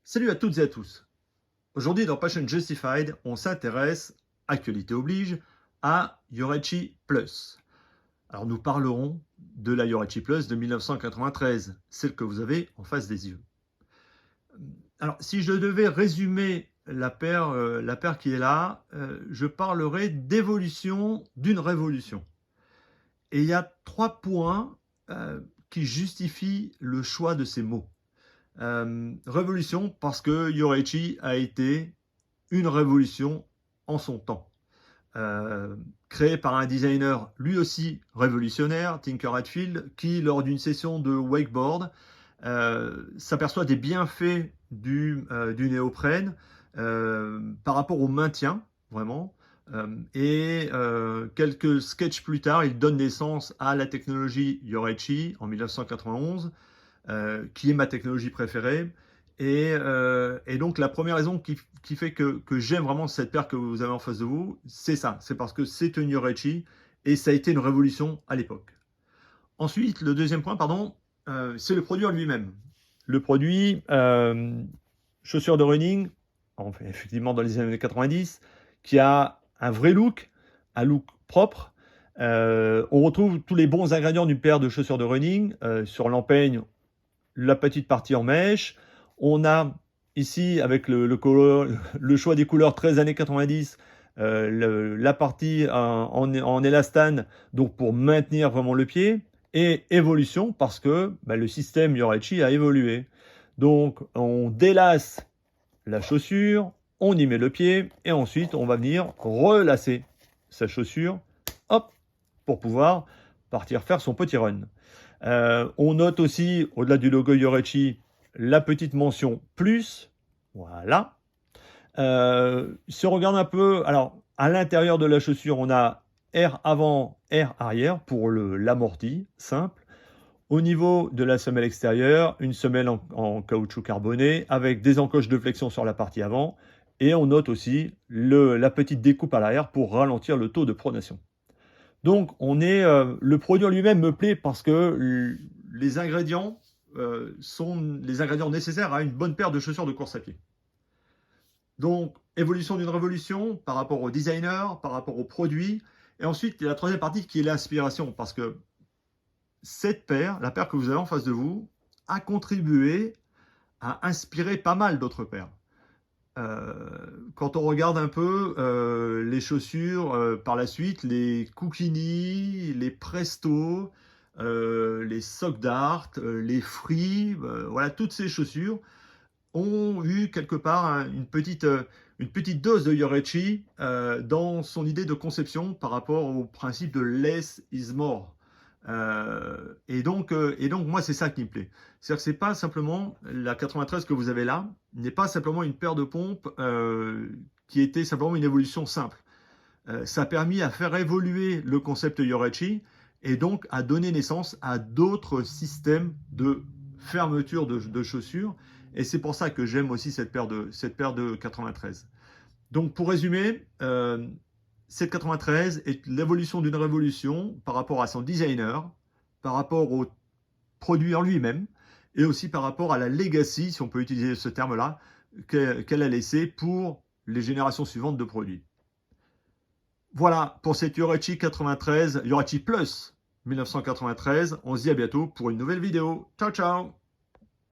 Salut à toutes et à tous. Aujourd'hui dans Passion Justified, on s'intéresse, actualité oblige, à Yorechi Plus. Alors nous parlerons de la Yorechi Plus de 1993, celle que vous avez en face des yeux. Alors si je devais résumer la paire qui est là, je parlerai d'évolution d'une révolution. Et il y a 3 points qui justifient le choix de ces mots. Révolution parce que Yorechi a été une révolution en son temps. Créé par un designer lui aussi révolutionnaire, Tinker Hatfield, qui lors d'une session de wakeboard s'aperçoit des bienfaits du néoprène par rapport au maintien, vraiment. Quelques sketchs plus tard, il donne naissance à la technologie Yorechi en 1991, qui est ma technologie préférée. Et donc la première raison qui fait que j'aime vraiment cette paire que vous avez en face de vous, c'est ça, c'est parce que c'est une Yorechi et ça a été une révolution à l'époque. Ensuite, le deuxième point, pardon, c'est le produit en lui-même. Le produit, chaussures de running, effectivement dans les années 90, qui a un vrai look, un look propre. On retrouve tous les bons ingrédients d'une paire de chaussures de running. Sur l'empeigne, la petite partie en mèche. On a ici, avec le choix des couleurs 13 années 90, la partie en élastane, donc pour maintenir vraiment le pied, et évolution, parce que le système Yorechi a évolué. Donc, on délace la chaussure, on y met le pied, et ensuite, on va venir relasser sa chaussure, hop, pour pouvoir partir faire son petit run. On note aussi, au-delà du logo Yorechi, la petite mention plus. Voilà. Si on regarde un peu, alors à l'intérieur de la chaussure, on a air avant, air arrière pour l'amorti simple. Au niveau de la semelle extérieure, une semelle en caoutchouc carboné avec des encoches de flexion sur la partie avant. Et on note aussi la petite découpe à l'arrière pour ralentir le taux de pronation. Donc, le produit en lui-même me plaît parce que les ingrédients sont les ingrédients nécessaires à une bonne paire de chaussures de course à pied. Donc, évolution d'une révolution par rapport au designer, par rapport au produit. Et ensuite, il y a la troisième partie qui est l'inspiration. Parce que cette paire, la paire que vous avez en face de vous, a contribué à inspirer pas mal d'autres paires. Quand on regarde un peu les chaussures par la suite, les Koukini, les Presto, les Sock Dart, les Free, voilà, toutes ces chaussures ont eu quelque part une petite dose de Yorechi dans son idée de conception par rapport au principe de less is more. Et donc moi, c'est ça qui me plaît. C'est-à-dire que c'est pas simplement la 93 que vous avez là, n'est pas simplement une paire de pompes qui était simplement une évolution simple. Ça a permis à faire évoluer le concept Yorechi et donc à donner naissance à d'autres systèmes de fermeture de chaussures. Et c'est pour ça que j'aime aussi cette paire de 93. Donc pour résumer, cette 93 est l'évolution d'une révolution par rapport à son designer, par rapport au produit en lui-même, et aussi par rapport à la legacy, si on peut utiliser ce terme-là, qu'elle a laissé pour les générations suivantes de produits. Voilà pour cette Yorechi 93, Yorechi Plus 1993. On se dit à bientôt pour une nouvelle vidéo. Ciao, ciao!